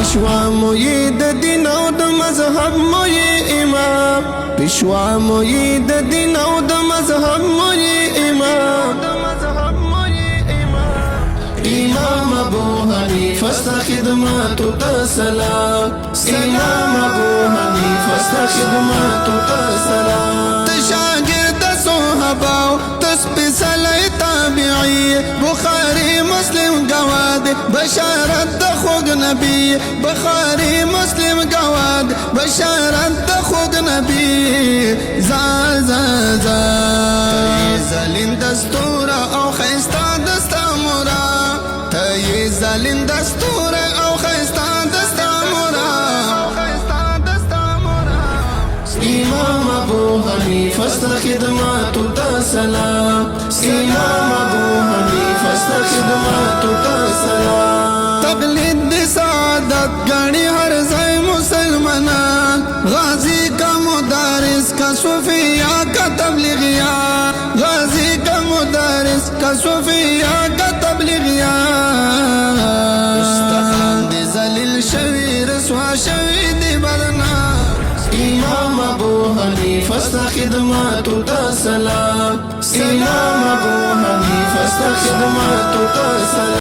پیشوا موی د دین او د مذهب موی امام پیشوا موی د دین او د مذهب موی امام امام ابو حنیفه است خدمات ته سلام امام ابو حنیفه است خدمات ته سلام تشاگرد صحابه تسپیڅلی تابعی بخاری مسلم گواد بشارت د خوږ نبی بخاری مسلم گواد بشارت د خوږ نبی زال زال زال زلین دستور او خیستا دستا مورا تی زلین دستور او خیستا دستا مورا امام ابو حنیفه است خدمات ته سلام امام ابو حنیفه است خدمات ته سلام تقلید دی سعادت گانی ہر ځای مسلمانان غازی کا مدارس کا صوفیہ کا تبلیغیہ غازی کا مدارس کا صوفیہ کا تبلیغیہ مستخان دی ذلیل شوی رسوا شوی دی برنا امام ابو حنیفه است خدمات ته سلام امام ابو حنیفه است خدمات ته سلام